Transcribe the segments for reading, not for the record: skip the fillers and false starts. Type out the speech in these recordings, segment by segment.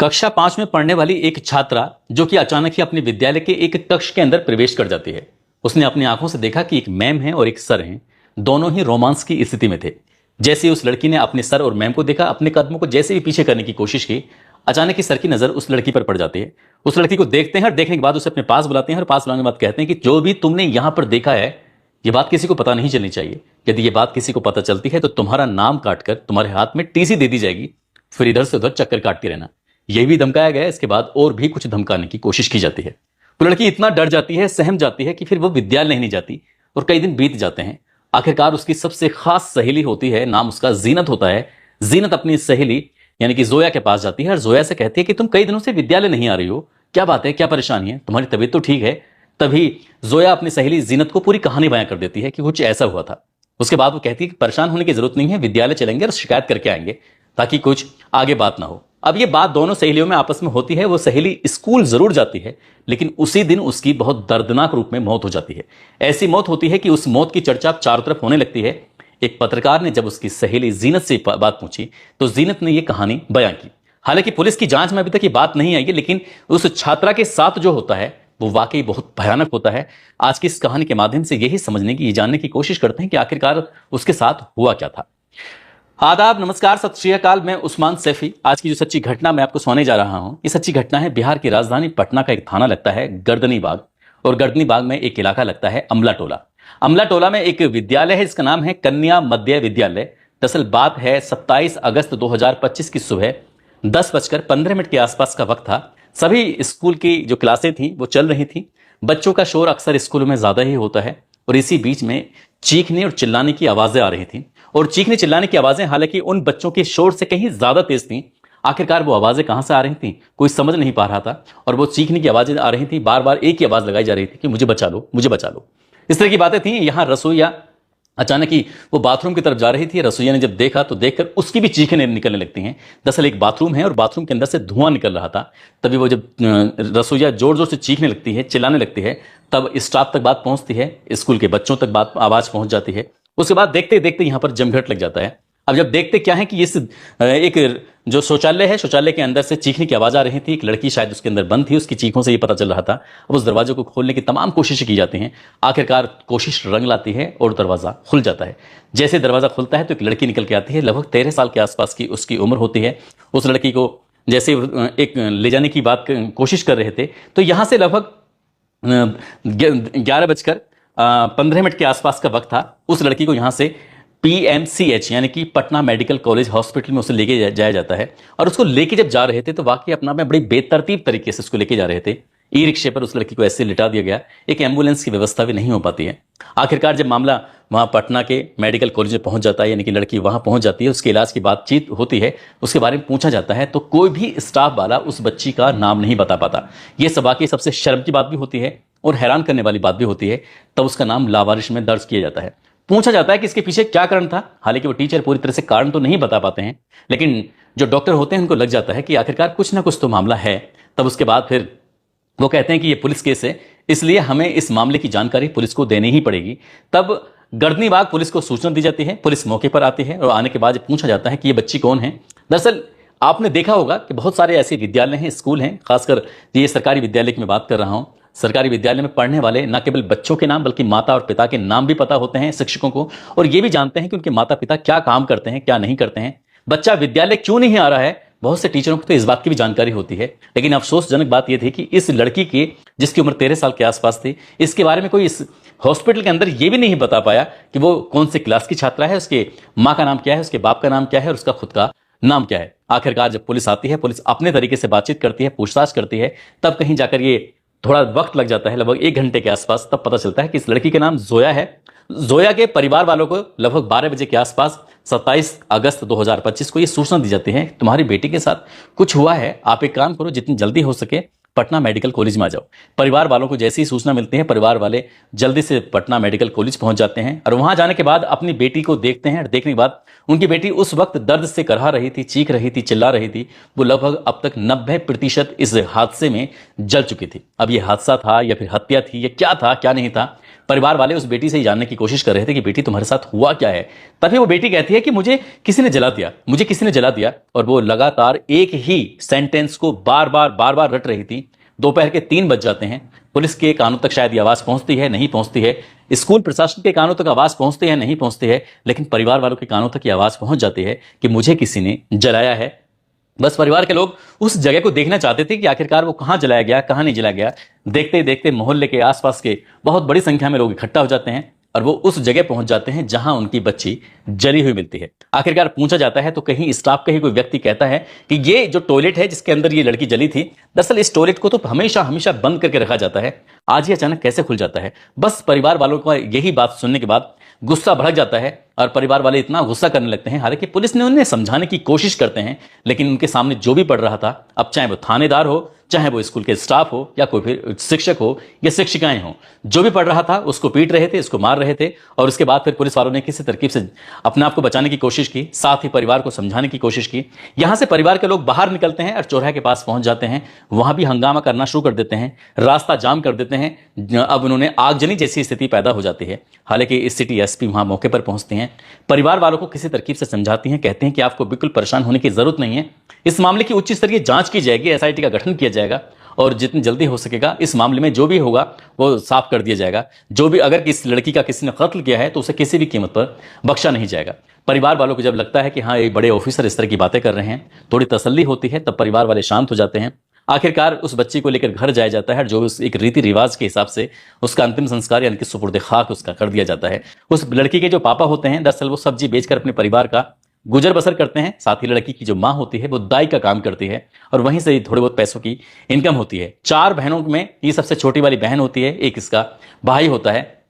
कक्षा 5 में पढ़ने वाली एक छात्रा जो कि अचानक ही अपने विद्यालय के एक कक्ष के अंदर प्रवेश कर जाती है। उसने अपनी आंखों से देखा कि एक मैम है और एक सर हैं, दोनों ही रोमांस की स्थिति में थे। जैसे ही उस लड़की ने अपने सर और मैम को देखा, अपने कदमों को जैसे भी पीछे करने की कोशिश की, अचानक ही सर की नजर उस लड़की पर पड़ जाती है। उस लड़की को देखते हैं और देखने के बाद उसे अपने पास बुलाते हैं और पास बुलाने के बाद कहते हैं कि जो भी तुमने यहां पर देखा है, ये बात किसी को पता नहीं चलनी चाहिए। यदि ये बात किसी को पता चलती है तो तुम्हारा नाम काटकर तुम्हारे हाथ में टीसी दे दी जाएगी, फिर इधर से उधर चक्कर काटती रहना। यह भी धमकाया गया। इसके बाद और भी कुछ धमकाने की कोशिश की जाती है। तो लड़की इतना डर जाती है, सहम जाती है कि फिर वो विद्यालय नहीं जाती और कई दिन बीत जाते हैं। आखिरकार उसकी सबसे खास सहेली होती है, नाम उसका जीनत होता है। जीनत अपनी सहेली यानी कि जोया के पास जाती है और जोया से कहती है कि तुम कई दिनों से विद्यालय नहीं आ रही हो, क्या बात है, क्या परेशानी है, तुम्हारी तबीयत तो ठीक है। तभी जोया अपनी सहेली जीनत को पूरी कहानी बयां कर देती है कि कुछ ऐसा हुआ था। उसके बाद वो कहती है कि परेशान होने की जरूरत नहीं है, विद्यालय चलेंगे और शिकायत करके आएंगे ताकि कुछ आगे बात ना हो। अब ये बात दोनों सहेलियों में आपस में होती है। वो सहेली स्कूल जरूर जाती है, लेकिन उसी दिन उसकी बहुत दर्दनाक रूप में मौत हो जाती है। ऐसी मौत होती है कि उस मौत की चर्चा चारों तरफ होने लगती है। एक पत्रकार ने जब उसकी सहेली जीनत से बात पूछी तो जीनत ने यह कहानी बयां की। हालांकि पुलिस की जांच में अभी तक ये बात नहीं आई है, लेकिन उस छात्रा के साथ जो होता है वो वाकई बहुत भयानक होता है। आज की इस कहानी के माध्यम से यही समझने की, जानने की कोशिश करते हैं कि आखिरकार उसके साथ हुआ क्या था। आदाब, नमस्कार, सत श्री अकाल। मैं उस्मान सैफी। आज की जो सच्ची घटना मैं आपको सुनाने जा रहा हूं, ये सच्ची घटना है बिहार की राजधानी पटना का एक थाना लगता है गर्दनी बाग, और गर्दनी बाग में एक इलाका लगता है अमला टोला। अमला टोला में एक विद्यालय है, इसका नाम है कन्या मध्य विद्यालय। दरअसल बात है 27 अगस्त 2025 की सुबह 10:15 के आसपास का वक्त था। सभी स्कूल की जो क्लासें थी वो चल रही थी। बच्चों का शोर अक्सर स्कूलों में ज्यादा ही होता है, और इसी बीच में चीखने और चिल्लाने की आवाजें आ रही थी। और चीखने चिल्लाने की आवाजें हालांकि उन बच्चों के शोर से कहीं ज्यादा तेज थी। आखिरकार वो आवाजें कहां से आ रही थी कोई समझ नहीं पा रहा था, और वो चीखने की आवाजें आ रही थी, बार बार एक ही आवाज लगाई जा रही थी कि मुझे बचा लो, मुझे बचा लो। इस तरह की बातें थी। यहां रसोईया अचानक ही वो बाथरूम की तरफ जा रही थी। रसोईया ने जब देखा तो देखकर उसकी भी चीखें निकलने लगती हैं। दरअसल एक बाथरूम है और बाथरूम के अंदर से धुआं निकल रहा था। तभी वो जब रसोईया जोर जोर से चीखने लगती है, चिल्लाने लगती है, तब स्टाफ तक बात पहुंचती है, स्कूल के बच्चों तक बात आवाज पहुंच जाती है। उसके बाद देखते देखते यहां पर जमघट लग जाता है। अब जब देखते क्या है कि इस एक जो शौचालय है, शौचालय के अंदर से चीखने की आवाज आ रही थी। एक लड़की शायद उसके अंदर बंद थी, उसकी चीखों से ये पता चल रहा था। अब उस दरवाजे को खोलने की तमाम कोशिशें की जाती हैं। आखिरकार कोशिश रंग लाती है और दरवाजा खुल जाता है। जैसे दरवाजा खुलता है तो एक लड़की निकल के आती है। लगभग 13 साल के आसपास की उसकी उम्र होती है। उस लड़की को जैसे एक ले जाने की बात कोशिश कर रहे थे तो यहां से लगभग 11:15 के आसपास का वक्त था। उस लड़की को यहां से PMCH यानी कि पटना मेडिकल कॉलेज हॉस्पिटल में उसे लेके जाया जाता है। और उसको लेके जब जा रहे थे तो वाकई अपना में बड़ी बेतरतीब तरीके से उसको लेके जा रहे थे। ई रिक्शे पर उस लड़की को ऐसे लिटा दिया गया, एक एम्बुलेंस की व्यवस्था भी नहीं हो पाती है। आखिरकार जब मामला वहां पटना के मेडिकल कॉलेज में पहुंच जाता है, यानी कि लड़की वहां पहुंच जाती है, उसके इलाज की बातचीत होती है, उसके बारे में पूछा जाता है, तो कोई भी स्टाफ वाला उस बच्ची का नाम नहीं बता पाता। यह सब वाकई सबसे शर्म की बात भी होती है और हैरान करने वाली बात भी होती है। तब उसका नाम लावारिश में दर्ज किया जाता है। पूछा जाता है कि इसके पीछे क्या कारण था। हालांकि वो टीचर पूरी तरह से कारण तो नहीं बता पाते हैं, लेकिन जो डॉक्टर होते हैं उनको लग जाता है कि आखिरकार कुछ ना कुछ तो मामला है। तब उसके बाद फिर वो कहते हैं कि ये पुलिस केस है, इसलिए हमें इस मामले की जानकारी पुलिस को देनी ही पड़ेगी। तब गर्दनी बाग पुलिस को सूचना दी जाती है। पुलिस मौके पर आती है और आने के बाद पूछा जाता है कि ये बच्ची कौन है। दरअसल आपने देखा होगा कि बहुत सारे ऐसे विद्यालय हैं, स्कूल हैं, खासकर ये सरकारी विद्यालय की मैं बात कर रहा हूं। सरकारी विद्यालय में पढ़ने वाले न केवल बच्चों के नाम बल्कि माता और पिता के नाम भी पता होते हैं शिक्षकों को, और ये भी जानते हैं कि उनके माता पिता क्या काम करते हैं, क्या नहीं करते हैं, बच्चा विद्यालय क्यों नहीं आ रहा है। बहुत से टीचरों को तो इस बात की भी जानकारी होती है। लेकिन अफसोसजनक बात यह थी कि इस लड़की की, जिसकी उम्र 13 साल के आसपास थी, इसके बारे में कोई इस हॉस्पिटल के अंदर यह भी नहीं बता पाया कि वो कौन सी क्लास की छात्रा है, उसके माँ का नाम क्या है, उसके बाप का नाम क्या है और उसका खुद का नाम क्या है। आखिरकार जब पुलिस आती है, पुलिस अपने तरीके से बातचीत करती है, पूछताछ करती है, तब कहीं जाकर ये थोड़ा वक्त लग जाता है, लगभग 1 घंटे के आसपास। तब पता चलता है कि इस लड़की का नाम जोया है। जोया के परिवार वालों को लगभग 12 बजे के आसपास 27 अगस्त 2025 को यह सूचना दी जाती है, तुम्हारी बेटी के साथ कुछ हुआ है, आप एक काम करो, जितनी जल्दी हो सके पटना मेडिकल कॉलेज में आ जाओ। परिवार वालों को जैसी ही सूचना मिलती है, परिवार वाले जल्दी से पटना मेडिकल कॉलेज पहुंच जाते हैं और वहां जाने के बाद अपनी बेटी को देखते हैं। देखने के बाद उनकी बेटी उस वक्त दर्द से करहा रही थी, चीख रही थी, चिल्ला रही थी। वो लगभग अब तक 90% इस हादसे में जल चुकी थी। अब ये हादसा था या फिर हत्या थी, या क्या था क्या नहीं था, परिवार वाले उस बेटी से ही जानने की कोशिश कर रहे थे कि बेटी तुम्हारे साथ हुआ क्या है। तभी वो बेटी कहती है कि मुझे किसी ने जला दिया, मुझे किसी ने जला दिया। और वो लगातार एक ही सेंटेंस को बार बार रट रही थी। दोपहर के 3 बज जाते हैं। पुलिस के कानों तक शायद ये आवाज़ पहुंचती है, नहीं पहुंचती है। स्कूल प्रशासन के कानों तक आवाज़ पहुंचती है, नहीं पहुंचती है। लेकिन परिवार वालों के कानों तक ये आवाज़ पहुंच जाती है कि मुझे किसी ने जलाया है। बस परिवार के लोग उस जगह को देखना चाहते थे कि आखिरकार वो कहाँ जलाया गया, कहाँ नहीं जलाया गया। देखते ही देखते मोहल्ले के आसपास के बहुत बड़ी संख्या में लोग इकट्ठा हो जाते हैं और वो उस जगह पहुंच जाते हैं जहां उनकी बच्ची जली हुई मिलती है। आखिरकार पूछा जाता है तो कहीं स्टाफ का ही कोई व्यक्ति कहता है कि ये जो टॉयलेट है जिसके अंदर ये लड़की जली थी, दरअसल इस टॉयलेट को तो हमेशा हमेशा बंद करके रखा जाता है, आज ये अचानक कैसे खुल जाता है। बस परिवार वालों को यही बात सुनने के बाद गुस्सा भड़क जाता है और परिवार वाले इतना गुस्सा करने लगते हैं। हालांकि पुलिस ने उन्हें समझाने की कोशिश करते हैं, लेकिन उनके सामने जो भी पड़ रहा था, अब चाहे वो थानेदार हो, चाहे वो स्कूल के स्टाफ हो, या कोई भी शिक्षक हो या शिक्षिकाएं हो, जो भी पढ़ रहा था उसको पीट रहे थे, इसको मार रहे थे। और उसके बाद फिर पुलिस वालों ने किसी तरकीब से अपने आप को बचाने की कोशिश की, साथ ही परिवार को समझाने की कोशिश की। यहां से परिवार के लोग बाहर निकलते हैं और चौराहे के पास पहुंच जाते हैं। वहां भी हंगामा करना शुरू कर देते हैं, रास्ता जाम कर देते हैं। अब उन्होंने आगजनी जैसी स्थिति पैदा हो जाती है। हालांकि इस सिटी एसपी वहां मौके पर पहुंचते हैं, परिवार वालों को किसी तरकीब से समझाती हैं, कहते हैं कि आपको बिल्कुल परेशान होने की जरूरत नहीं है, इस मामले की उच्च स्तरीय जांच की जाएगी, एसआईटी का गठन किया जाएगा और जितनी जल्दी हो सकेगा इस मामले में जो भी होगा वो साफ कर दिया जाएगा। जो भी अगर किस लड़की का किसी ने कत्ल किया है तो उसे किसी भी कीमत पर बख्शा नहीं जाएगा। परिवार वालों को जब लगता है कि हाँ एक बड़े ऑफिसर इस तरह की बातें कर रहे हैं, थोड़ी तसल्ली होती है, तब परिवार वाले शांत हो जाते हैं। आखिरकार उस बच्ची को लेकर घर जाया जाता है, जो उस एक रीति रिवाज के हिसाब से उसका अंतिम संस्कार यानी कि सुपुर्द खाक उसका कर दिया जाता है। उस लड़की के जो पापा होते हैं, दरअसल वो सब्जी बेचकर अपने परिवार का गुजर बसर करते हैं। साथ ही लड़की की जो माँ होती है वो दाई का काम करती है और वहीं से थोड़े बहुत पैसों की इनकम होती है। 4 बहनों में ये सबसे छोटी वाली बहन होती है, एक इसका भाई होता है।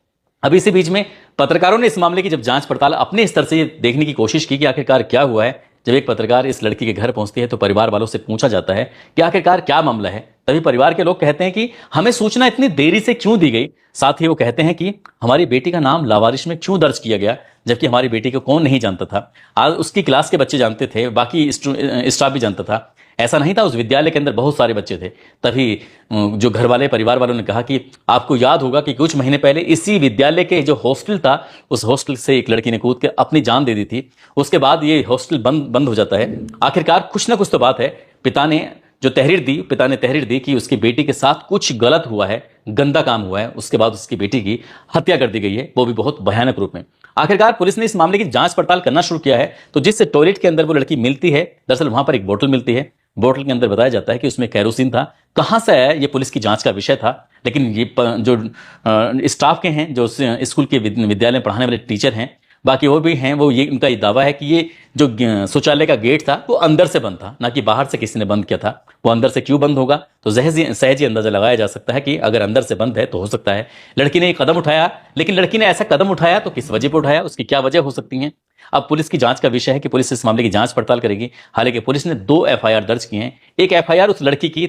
अब इसी बीच में पत्रकारों ने इस मामले की जब जांच पड़ताल अपने स्तर से देखने की कोशिश की कि आखिरकार क्या हुआ है। जब एक पत्रकार इस लड़की के घर पहुंचती है तो परिवार वालों से पूछा जाता है कि आखिरकार क्या मामला है। तभी परिवार के लोग कहते हैं कि हमें सूचना इतनी देरी से क्यों दी गई। साथ ही वो कहते हैं कि हमारी बेटी का नाम लावारिश में क्यों दर्ज किया गया, जबकि हमारी बेटी को कौन नहीं जानता था। आज उसकी क्लास के बच्चे जानते थे, बाकी स्टाफ भी जानता था। ऐसा नहीं था, उस विद्यालय के अंदर बहुत सारे बच्चे थे। तभी जो घर वाले परिवार वालों ने कहा कि आपको याद होगा कि कुछ महीने पहले इसी विद्यालय के जो हॉस्टल था, उस हॉस्टल से एक लड़की ने कूद के अपनी जान दे दी थी। उसके बाद ये हॉस्टल बंद हो जाता है। आखिरकार कुछ ना कुछ तो बात है। पिता ने तहरीर दी कि उसकी बेटी के साथ कुछ गलत हुआ है, गंदा काम हुआ है। उसके बाद उसकी बेटी की हत्या कर दी गई है, वो भी बहुत भयानक रूप में। आखिरकार पुलिस ने इस मामले की जांच पड़ताल करना शुरू किया है। तो जिस टॉयलेट के अंदर वो लड़की मिलती है, दरअसल वहां पर एक बोतल मिलती है। बोतल के अंदर बताया जाता है कि उसमें केरोसिन था। कहां से आया ये पुलिस की जांच का विषय था। लेकिन ये जो स्टाफ के हैं, जो स्कूल के विद्यालय में पढ़ाने वाले टीचर हैं, बाकी वो भी हैं, वो ये उनका ये दावा है कि ये जो शौचालय का गेट था वो अंदर से बंद था, ना कि बाहर से किसी ने बंद किया था। वो अंदर से क्यों बंद होगा, तो सहज ही अंदाजा लगाया जा सकता है कि अगर अंदर से बंद है तो हो सकता है लड़की ने एक कदम उठाया। लेकिन लड़की ने ऐसा कदम उठाया तो किस वजह पर उठाया, उसकी क्या वजह हो सकती है। अब पुलिस की जांच का विषय है कि पुलिस इस मामले की जांच पड़ताल करेगी। हालांकि पुलिस ने 2 एफआईआर दर्ज की हैं। एक एफआईआर उस लड़की की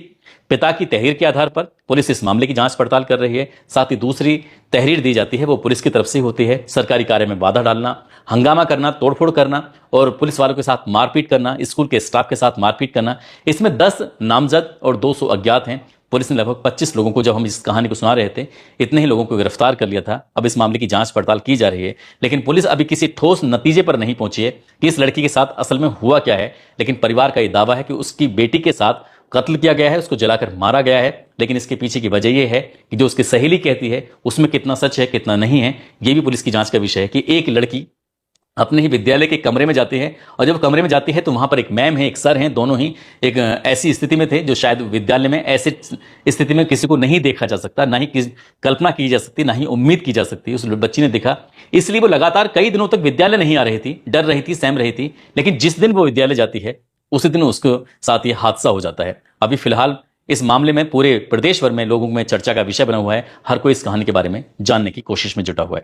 पिता की तहरीर के आधार पर पुलिस इस मामले की जांच पड़ताल कर रही है। साथ ही दूसरी तहरीर दी जाती है वो पुलिस की तरफ से होती है। सरकारी कार्य में बाधा डालना, हंगामा करना, तोड़फोड़ करना और पुलिस वालों के साथ मारपीट करना, स्कूल के स्टाफ के साथ मारपीट करना। इसमें 10 नामजद और 200 अज्ञात हैं। पुलिस ने लगभग 25 लोगों को, जब हम इस कहानी को सुना रहे थे, इतने ही लोगों को गिरफ्तार कर लिया था। अब इस मामले की जांच पड़ताल की जा रही है। लेकिन पुलिस अभी किसी ठोस नतीजे पर नहीं पहुंची है कि इस लड़की के साथ असल में हुआ क्या है। लेकिन परिवार का यह दावा है कि उसकी बेटी के साथ कत्ल किया गया है, उसको जलाकर मारा गया है। लेकिन इसके पीछे की वजह यह है कि जो उसकी सहेली कहती है उसमें कितना सच है कितना नहीं है, यह भी पुलिस की जांच का विषय है। कि एक लड़की अपने ही विद्यालय के कमरे में जाती है और जब कमरे में जाती है तो वहां पर एक मैम है, एक सर हैं, दोनों ही एक ऐसी स्थिति में थे जो शायद विद्यालय में ऐसी स्थिति में किसी को नहीं देखा जा सकता, ना ही कल्पना की जा सकती, ना ही उम्मीद की जा सकती। उस बच्ची ने देखा, इसलिए वो लगातार कई दिनों तक विद्यालय नहीं आ रही थी, डर रही थी, सहम रही थी। लेकिन जिस दिन वो विद्यालय जाती है उसी दिन उसके साथ ये हादसा हो जाता है। अभी फिलहाल इस मामले में पूरे प्रदेश भर में लोगों में चर्चा का विषय बना हुआ है। हर कोई इस कहानी के बारे में जानने की कोशिश में जुटा हुआ है।